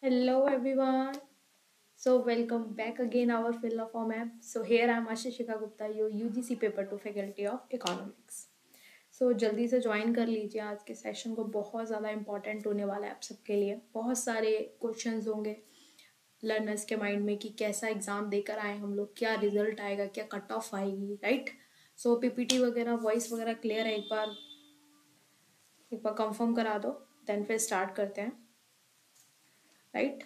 Hello everyone. So welcome back again our fill of form app. So here I am Ashishika Gupta, your UGC paper 2 faculty of economics. So जल्दी से join कर लीजिए, आज के session को बहुत ज़्यादा इंपॉर्टेंट होने वाला है आप सबके लिए। बहुत सारे क्वेश्चंस होंगे लर्नर्स के माइंड में कि कैसा एग्जाम देकर आए हम लोग, क्या रिजल्ट आएगा, क्या कट ऑफ आएगी, राइट। सो पीपीटी वगैरह वॉइस वगैरह क्लियर है, एक बार कंफर्म करा दो, देन फिर स्टार्ट करते हैं, राइट।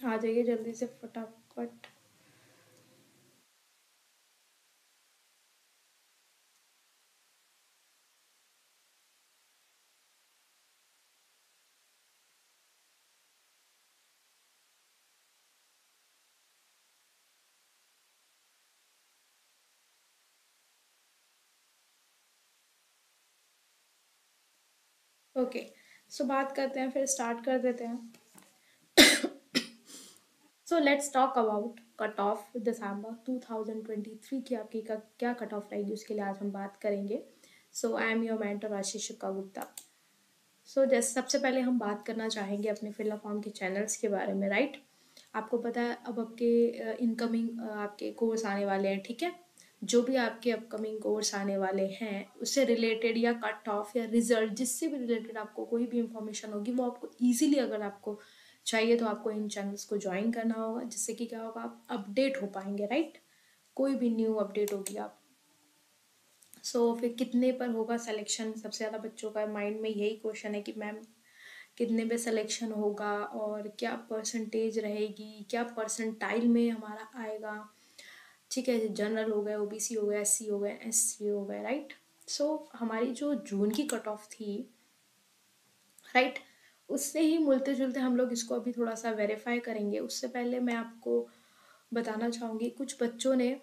आ जाइए जल्दी से फटाफट। ओके, सो बात करते हैं, फिर स्टार्ट कर देते हैं। So let's talk about cut of December 2023 की आपकी क्या कट ऑफ रहेगी, उसके लिए आज हम बात करेंगे। सो I am your mentor Ashish Gupta. सो जैसे सबसे पहले हम बात करना चाहेंगे अपने फिल फॉर्म के चैनल्स के बारे में, राइट। आपको पता है अब आपके इनकमिंग आपके कोर्स आने वाले हैं, ठीक है। जो भी आपके अपकमिंग कोर्स आने वाले हैं उससे रिलेटेड या कट ऑफ या रिजल्ट जिससे भी रिलेटेड आपको कोई भी इंफॉर्मेशन होगी, वो आपको इजीली अगर आपको चाहिए तो आपको इन चैनल्स को ज्वाइन करना होगा, जिससे कि क्या होगा, आप अपडेट हो पाएंगे, राइट। कोई भी न्यू अपडेट होगी आप। फिर कितने पर होगा सिलेक्शन, सबसे ज़्यादा बच्चों का माइंड में यही क्वेश्चन है कि मैम कितने पे सिलेक्शन होगा और क्या परसेंटेज रहेगी, क्या परसेंटाइल में हमारा आएगा, ठीक है। जनरल हो गए, ओबीसी हो गए, एससी हो गए, एससी हो गए, राइट। हमारी जो जून की कट ऑफ थी, राइट, उससे ही मिलते जुलते हम लोग इसको अभी थोड़ा सा वेरीफाई करेंगे। उससे पहले मैं आपको बताना चाहूँगी, कुछ बच्चों ने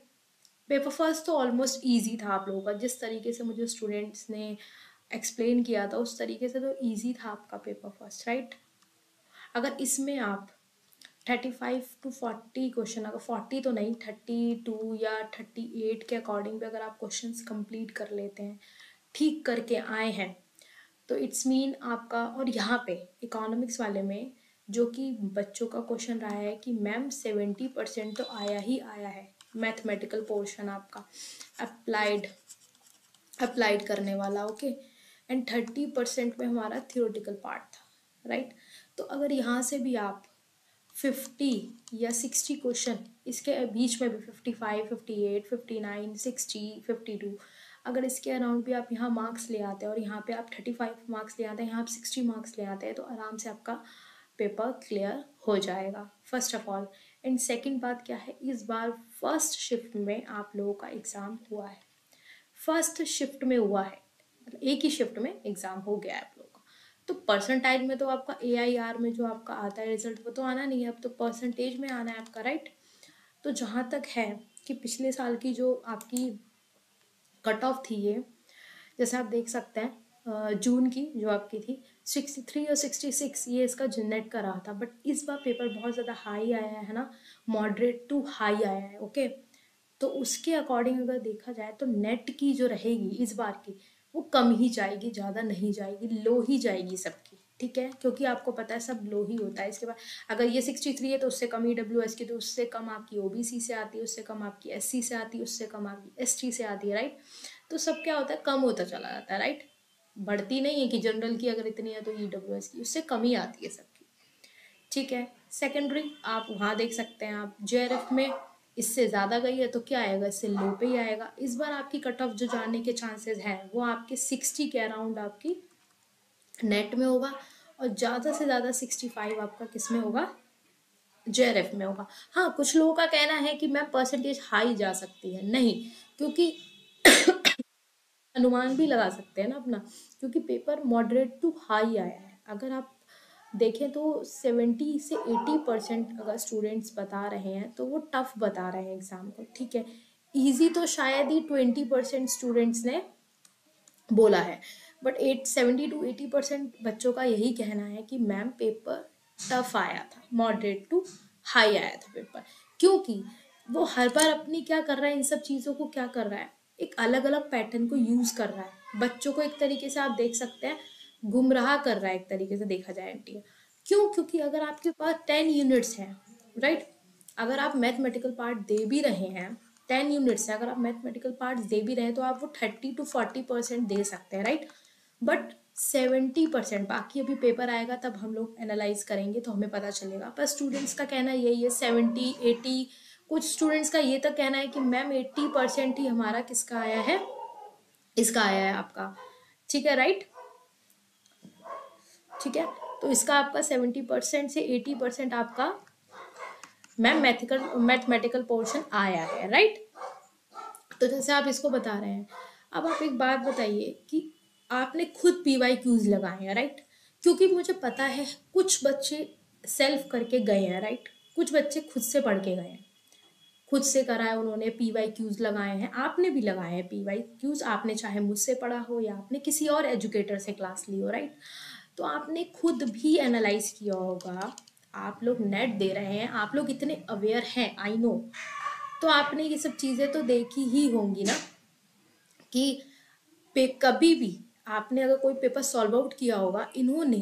पेपर फर्स्ट तो ऑलमोस्ट इजी था आप लोगों का, जिस तरीके से मुझे स्टूडेंट्स ने एक्सप्लेन किया था उस तरीके से तो इजी था आपका पेपर फर्स्ट, राइट। अगर इसमें आप 35 to 40 क्वेश्चन, अगर 40 तो नहीं, 32 या 38 के अकॉर्डिंग भी अगर आप क्वेश्चन कंप्लीट कर लेते हैं, ठीक करके आए हैं, तो इट्स मीन आपका। और यहाँ पे इकोनॉमिक्स वाले में जो कि बच्चों का क्वेश्चन रहा है कि मैम 70% तो आया ही आया है मैथमेटिकल पोर्शन आपका, अप्लाइड अप्लाइड करने वाला, ओके। एंड 30% में हमारा थियोरटिकल पार्ट था, राइट। तो अगर यहाँ से भी आप 50 या 60 क्वेश्चन, इसके बीच में भी 55, 58, 59, 60, 52, अगर इसके अराउंड भी आप यहाँ मार्क्स ले आते हैं और यहाँ पे आप 35 मार्क्स ले आते हैं, यहाँ आप 60 मार्क्स ले आते हैं, तो आराम से आपका पेपर क्लियर हो जाएगा, first of all. And second बात क्या है, इस बार फर्स्ट शिफ्ट में आप लोगों का एग्ज़ाम हुआ है, फर्स्ट शिफ्ट में हुआ है, मतलब एक ही शिफ्ट में एग्ज़ाम हो गया है आप लोगों का। तो परसेंटाइल में तो आपका AIR में जो आपका आता है रिजल्ट, वो तो आना नहीं है, अब तो परसेंटेज में आना है आपका, राइट। तो जहाँ तक है कि पिछले साल की जो आपकी कट ऑफ थी, ये जैसे आप देख सकते हैं, जून की जो आपकी थी 63 और 66, ये इसका जेनेट का रहा था। बट इस बार पेपर बहुत ज़्यादा हाई आया है ना, मॉडरेट टू हाई आया है, ओके। तो उसके अकॉर्डिंग अगर देखा जाए तो नेट की जो रहेगी इस बार की, वो कम ही जाएगी, ज़्यादा नहीं जाएगी, लो ही जाएगी सबकी, ठीक है। क्योंकि आपको पता है सब लो ही होता है। इसके बाद अगर ये 63 है तो उससे कम EWS की, तो उससे कम आपकी OBC से आती है, उससे कम आपकी SC से आती है, उससे कम आपकी ST से आती है, राइट। तो सब क्या होता है, कम होता चला जाता है, राइट। बढ़ती नहीं है कि जनरल की अगर इतनी है तो EWS की उससे कम ही आती है सबकी, ठीक है। सेकेंडरी आप वहाँ देख सकते हैं, आप JRF में इससे ज़्यादा गई है तो क्या आएगा, इससे लो पे ही आएगा। इस बार आपकी कट ऑफ जो जाने के चांसेस हैं वो आपके 60 के अराउंड आपकी नेट में होगा, और ज़्यादा से ज़्यादा 65 आपका किस में होगा, JRF में होगा। हाँ, कुछ लोगों का कहना है कि मैम परसेंटेज हाई जा सकती है, नहीं, क्योंकि अनुमान भी लगा सकते हैं ना अपना, क्योंकि पेपर मॉडरेट टू हाई आया है। अगर आप देखें तो 70 से 80% अगर स्टूडेंट्स बता रहे हैं तो वो टफ बता रहे हैं एग्जाम को, ठीक है। इजी तो शायद ही 20% स्टूडेंट्स ने बोला है, बट 70 to 80% बच्चों का यही कहना है कि मैम पेपर टफ आया था, मॉडरेट टू हाई आया था पेपर। क्योंकि वो हर बार अपनी क्या कर रहा है, इन सब चीज़ों को क्या कर रहा है, एक अलग अलग पैटर्न को यूज कर रहा है, बच्चों को एक तरीके से आप देख सकते हैं गुमराह कर रहा है, एक तरीके से देखा जाए एनटीए। क्यों? क्योंकि अगर आपके पास 10 यूनिट्स हैं, राइट, अगर आप मैथमेटिकल पार्ट दे भी रहे हैं, 10 यूनिट्स है, अगर आप मैथमेटिकल पार्ट दे भी रहे हैं तो आप वो 30 to 40% दे सकते हैं, राइट। बट 70%, बाकी अभी पेपर आएगा तब हम लोग एनालाइज करेंगे तो हमें पता चलेगा, पर स्टूडेंट्स का कहना यही है 70-80, कुछ स्टूडेंट्स का ये तक कहना है कि मैम 80% ही हमारा किसका आया है, इसका आया है आपका, ठीक है, राइट, ठीक है। तो इसका आपका 70% से 80% आपका मैम मैथमेटिकल पोर्शन आया है, राइट। तो जैसे आप इसको बता रहे हैं, अब आप एक बात बताइए कि आपने खुद PYQs लगाए हैं, राइट, क्योंकि मुझे पता है कुछ बच्चे सेल्फ करके गए हैं, राइट, कुछ बच्चे खुद से पढ़ के गए हैं, खुद से करा है उन्होंने, PYQs लगाए हैं, आपने भी लगाए हैं PYQs, आपने चाहे मुझसे पढ़ा हो या आपने किसी और एजुकेटर से क्लास ली हो, राइट, तो आपने खुद भी एनालाइज किया होगा, आप लोग नेट दे रहे हैं, आप लोग इतने अवेयर हैं, आई नो, तो आपने ये सब चीज़ें तो देखी ही होंगी ना, कि कभी भी आपने अगर कोई पेपर सॉल्व आउट किया होगा, इन्होंने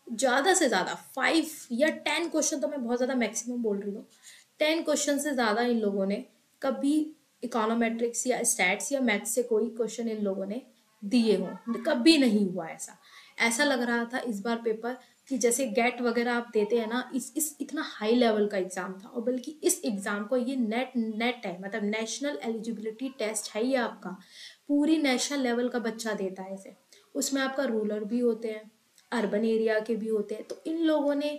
ज़्यादा से ज़्यादा 5 या 10 क्वेश्चन, तो मैं बहुत ज़्यादा मैक्सिमम बोल रही हूँ, 10 क्वेश्चन से ज़्यादा इन लोगों ने कभी इकोनोमेट्रिक्स या स्टैट्स या मैथ्स से कोई क्वेश्चन इन लोगों ने दिए हों, कभी नहीं हुआ ऐसा। ऐसा लग रहा था इस बार पेपर कि जैसे गेट वगैरह आप देते हैं ना, इस इतना हाई लेवल का एग्जाम था, और बल्कि इस एग्जाम को ये नेट है, मतलब नेशनल एलिजिबिलिटी टेस्ट है ये आपका, पूरी नेशनल लेवल का बच्चा देता है इसे, उसमें आपका रूरल भी होते हैं, अर्बन एरिया के भी होते हैं, तो इन लोगों ने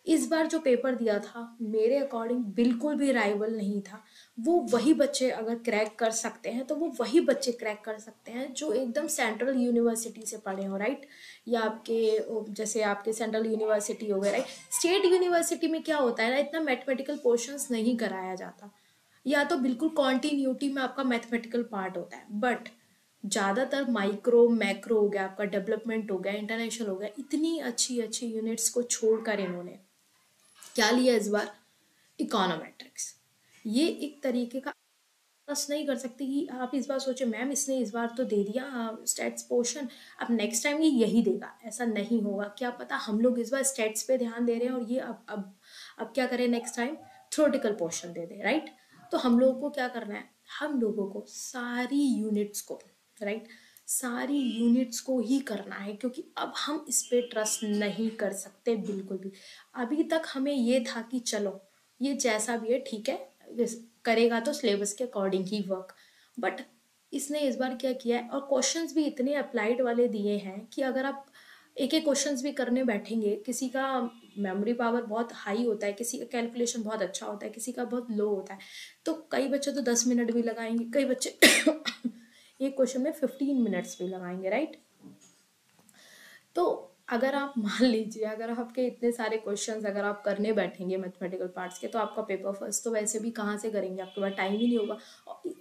इस बार जो पेपर दिया था मेरे अकॉर्डिंग बिल्कुल भी राइवल नहीं था। वो वही बच्चे अगर क्रैक कर सकते हैं तो वो वही बच्चे क्रैक कर सकते हैं जो एकदम सेंट्रल यूनिवर्सिटी से पढ़े हो, राइट, या आपके जैसे आपके सेंट्रल यूनिवर्सिटी हो गए, राइट। स्टेट यूनिवर्सिटी में क्या होता है ना, इतना मैथमेटिकल पोर्शंस नहीं कराया जाता, या तो बिल्कुल कॉन्टिन्यूटी में आपका मैथमेटिकल पार्ट होता है, बट ज़्यादातर माइक्रो मैक्रो हो गया, आपका डेवलपमेंट हो गया, इंटरनेशनल हो गया, इतनी अच्छी अच्छी यूनिट्स को छोड़कर इन्होंने क्या लिया इस बार, इकोनोमेट्रिक्स। ये एक तरीके का ट्रस्ट नहीं कर सकती कि आप इस बार सोचे मैम इसने इस बार तो दे दिया स्टेट्स पोर्शन, अब नेक्स्ट टाइम ये यही देगा, ऐसा नहीं होगा, क्या पता हम लोग इस बार स्टेट्स पे ध्यान दे रहे हैं और ये अब क्या करें, नेक्स्ट टाइम थ्योरेटिकल पोर्शन दे दे, राइट। तो हम लोगों को क्या करना है, हम लोगों को सारी यूनिट्स को, राइट, सारी यूनिट्स को ही करना है, क्योंकि अब हम इस पे ट्रस्ट नहीं कर सकते बिल्कुल भी। अभी तक हमें ये था कि चलो ये जैसा भी है ठीक है, करेगा तो सिलेबस के अकॉर्डिंग ही वर्क, बट इसने इस बार क्या किया है, और क्वेश्चंस भी इतने अप्लाइड वाले दिए हैं कि अगर आप एक एक क्वेश्चंस भी करने बैठेंगे, किसी का मेमोरी पावर बहुत हाई होता है, किसी का कैलकुलेशन बहुत अच्छा होता है, किसी का बहुत लो होता है, तो कई बच्चे तो 10 मिनट भी लगाएंगे, कई बच्चे एक क्वेश्चन में 15 मिनट्स भी लगाएंगे, राइट। तो अगर आप मान लीजिए अगर आपके इतने सारे क्वेश्चंस अगर आप करने बैठेंगे मैथमेटिकल पार्ट्स के, तो आपका पेपर फर्स्ट तो वैसे भी कहाँ से करेंगे, आपके पास टाइम ही नहीं होगा।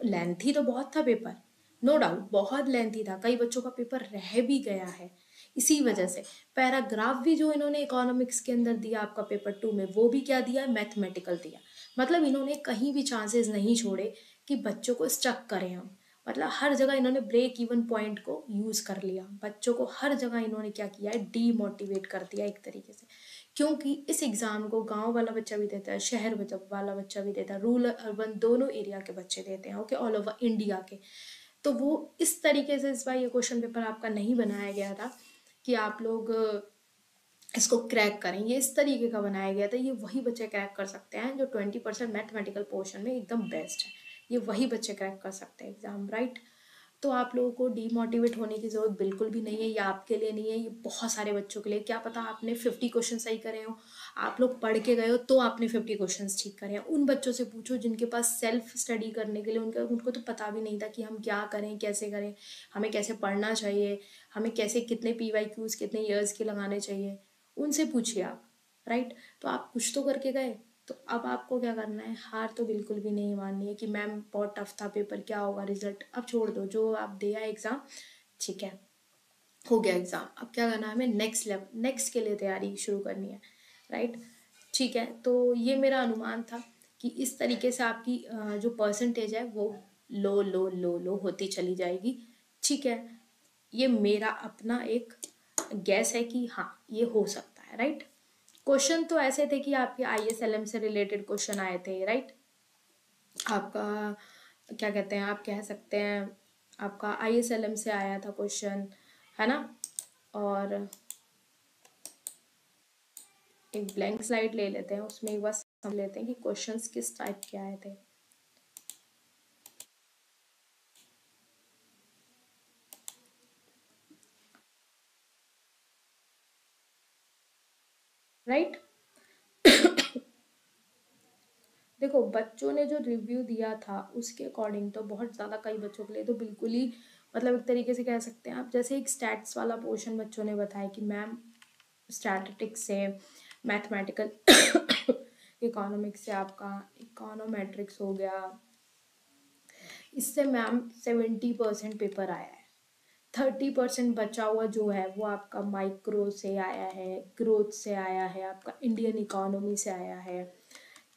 लेंथी तो बहुत था पेपर, नो डाउट बहुत लेंथी था, कई बच्चों का पेपर रह भी गया है इसी वजह से। पैराग्राफ भी जो इन्होंने इकोनॉमिक्स के अंदर दिया आपका पेपर 2 में, वो भी क्या दिया, मैथमेटिकल दिया, मतलब इन्होंने कहीं भी चांसेस नहीं छोड़े कि बच्चों को स्टक करें हम, मतलब हर जगह इन्होंने ब्रेक इवन पॉइंट को यूज कर लिया, बच्चों को हर जगह इन्होंने क्या किया है, डीमोटिवेट कर दिया एक तरीके से। क्योंकि इस एग्जाम को गांव वाला बच्चा भी देता है, शहर वाला बच्चा भी देता है, रूरल अर्बन दोनों एरिया के बच्चे देते हैं, ओके, ऑल ओवर इंडिया के। तो वो इस तरीके से इस बार ये क्वेश्चन पेपर आपका नहीं बनाया गया था कि आप लोग इसको क्रैक करें, ये इस तरीके का बनाया गया था, ये वही बच्चे क्रैक कर सकते हैं जो 20% मैथमेटिकल पोर्शन में एकदम बेस्ट है, ये वही बच्चे क्रैक कर सकते हैं एग्जाम, राइट। तो आप लोगों को डीमोटिवेट होने की ज़रूरत बिल्कुल भी नहीं है, ये आपके लिए नहीं है, ये बहुत सारे बच्चों के लिए। क्या पता आपने 50 क्वेश्चन सही करे हो, आप लोग पढ़ के गए हो तो आपने 50 क्वेश्चन ठीक करे हैं, उन बच्चों से पूछो जिनके पास सेल्फ स्टडी करने के लिए उनको तो पता भी नहीं था कि हम क्या करें, कैसे करें, हमें कैसे पढ़ना चाहिए, हमें कैसे कितने PYQs कितने ईयर्स के लगाने चाहिए, उनसे पूछिए आप, राइट। तो आप कुछ तो करके गए, तो अब आपको क्या करना है, हार तो बिल्कुल भी नहीं माननी है कि मैम बहुत टफ था पेपर, क्या होगा रिजल्ट, अब छोड़ दो, जो आप दिया एग्ज़ाम ठीक है, हो गया एग्ज़ाम, अब क्या करना है, हमें नेक्स्ट लेवल नेक्स्ट के लिए तैयारी शुरू करनी है, राइट। ठीक है, तो ये मेरा अनुमान था कि इस तरीके से आपकी जो परसेंटेज है वो लो लो लो लो होती चली जाएगी। ठीक है, ये मेरा अपना एक गैस है कि हाँ ये हो सकता है, राइट। क्वेश्चन तो ऐसे थे कि आपके ISLM से रिलेटेड क्वेश्चन आए थे, राइट। आपका क्या कहते हैं, आप कह सकते हैं आपका ISLM से आया था क्वेश्चन, है ना। और एक ब्लैंक स्लाइड ले लेते हैं, उसमें एक बार समझ लेते हैं कि क्वेश्चंस किस टाइप के आए थे। राइट। देखो बच्चों ने जो रिव्यू दिया था उसके अकॉर्डिंग तो बहुत ज़्यादा, कई बच्चों के लिए तो बिल्कुल ही मतलब एक तरीके से कह सकते हैं आप, जैसे एक स्टैट्स वाला पोर्शन बच्चों ने बताया कि मैम स्टैटिस्टिक्स से, मैथमेटिकल इकोनॉमिक्स से आपका इकोनोमेट्रिक्स हो गया, इससे मैम 70% पेपर आया है। 30% बचा हुआ जो है वो आपका माइक्रो से आया है, ग्रोथ से आया है, आपका इंडियन इकोनॉमी से आया है।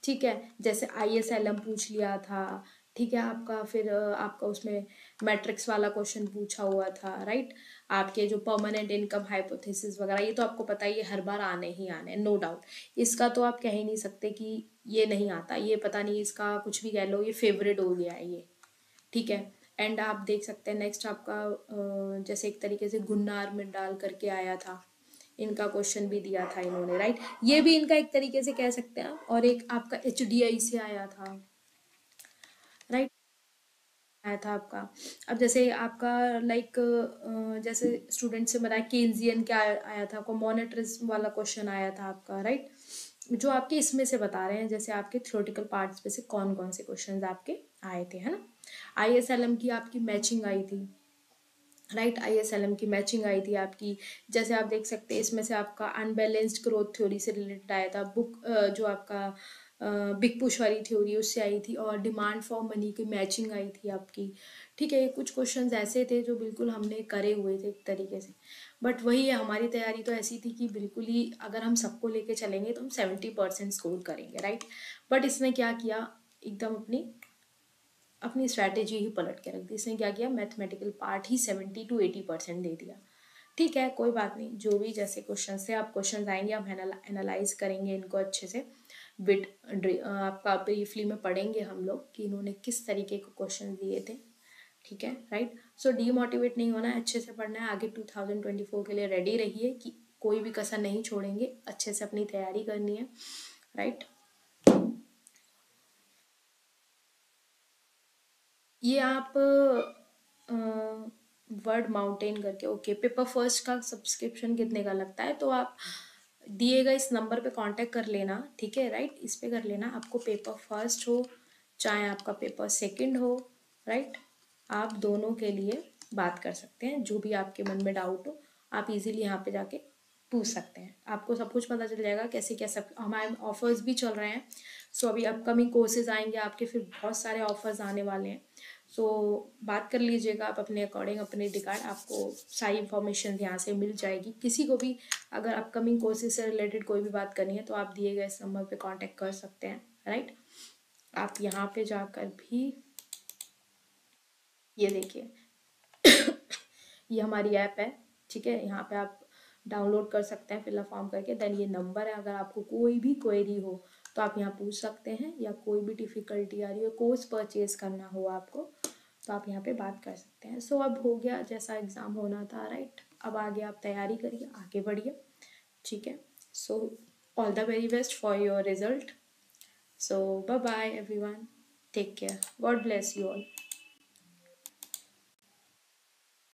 ठीक है, जैसे ISLM पूछ लिया था, ठीक है आपका, फिर आपका उसमें मैट्रिक्स वाला क्वेश्चन पूछा हुआ था, राइट। आपके जो परमानेंट इनकम हाइपोथेसिस वगैरह, ये तो आपको पता ही है, हर बार आने ही आने, नो डाउट। इसका तो आप कह ही नहीं सकते कि ये नहीं आता, ये पता नहीं, इसका कुछ भी कह लो, ये फेवरेट हो गया है ये। ठीक है। एंड आप देख सकते हैं नेक्स्ट आपका जैसे एक तरीके से गुन्नार में डाल करके आया था, इनका क्वेश्चन भी दिया था इन्होंने, राइट। ये भी इनका एक तरीके से कह सकते हैं आप। और एक आपका HDI से आया था, राइट, आया था आपका। अब जैसे आपका लाइक जैसे स्टूडेंट से बताया केन्जियन क्या आया था, आपको मॉनेटरिज्म वाला क्वेश्चन आया था आपका, राइट। जो आपके इसमें से बता रहे हैं, जैसे आपके थ्योरेटिकल पार्ट्स में से कौन कौन से क्वेश्चंस आपके आए थे, है ना। ISLM की आपकी मैचिंग आई थी, राइट। ISLM की मैचिंग आई थी आपकी। जैसे आप देख सकते हैं इसमें से आपका अनबैलेंस्ड ग्रोथ थ्योरी से रिलेटेड आया था, बुक जो आपका बिग पुश वाली थ्योरी उससे आई थी, और डिमांड फॉर मनी की मैचिंग आई थी आपकी। ठीक है, ये कुछ क्वेश्चंस ऐसे थे जो बिल्कुल हमने करे हुए थे एक तरीके से। बट वही है, हमारी तैयारी तो ऐसी थी कि बिल्कुल ही अगर हम सबको लेके चलेंगे तो हम 70% स्कोर करेंगे, राइट। बट इसने क्या किया, एकदम अपनी अपनी स्ट्रैटेजी ही पलट के रख दी। इसने क्या किया, मैथमेटिकल पार्ट ही 70 to 80% दे दिया। ठीक है, कोई बात नहीं, जो भी जैसे क्वेश्चन से आप क्वेश्चन आएंगे हम एनालाइज करेंगे इनको अच्छे से, बिट आपका ब्रीफली में पढ़ेंगे हम लोग कि इन्होंने किस तरीके के क्वेश्चन दिए थे। ठीक है, राइट। सो डीमोटिवेट नहीं होना है, अच्छे से पढ़ना है, आगे 2024 के लिए रेडी रहिए कि कोई भी कसर नहीं छोड़ेंगे, अच्छे से अपनी तैयारी करनी है, राइट। ये आप वर्ड माउंटेन करके, ओके, पेपर फर्स्ट का सब्सक्रिप्शन कितने का लगता है, तो आप दिए गए इस नंबर पे कांटेक्ट कर लेना, ठीक है, राइट। इस पे कर लेना, आपको पेपर फर्स्ट हो चाहे आपका पेपर सेकंड हो, राइट, आप दोनों के लिए बात कर सकते हैं। जो भी आपके मन में डाउट हो आप इजीली यहाँ पे जाके पूछ सकते हैं, आपको सब कुछ पता चल जाएगा कैसे क्या। सब हमारे ऑफर्स भी चल रहे हैं, सो अभी अपकमिंग कोर्सेज आएंगे आपके, फिर बहुत सारे ऑफर्स आने वाले हैं। सो बात कर लीजिएगा आप अपने अकॉर्डिंग, अपने रिगार्ड, आपको सारी इन्फॉर्मेशन यहाँ से मिल जाएगी। किसी को भी अगर अपकमिंग कोर्सेज से रिलेटेड कोई भी बात करनी है तो आप दिए गए इस नंबर पे कांटेक्ट कर सकते हैं, राइट। आप यहाँ पे जाकर भी ये देखिए ये हमारी ऐप है, ठीक है, यहाँ पे आप डाउनलोड कर सकते हैं फिल फॉर्म करके। देन ये नंबर है, अगर आपको कोई भी क्वेरी हो तो आप यहाँ पूछ सकते हैं, या कोई भी डिफ़िकल्टी आ रही हो, कोर्स परचेज करना हो आपको, तो आप यहाँ पे बात कर सकते हैं। सो अब हो गया जैसा एग्ज़ाम होना था, राइट। अब आगे आप तैयारी करिए, आगे बढ़िए, ठीक है। So all the very best for your result. So bye bye everyone, take care, God bless you all.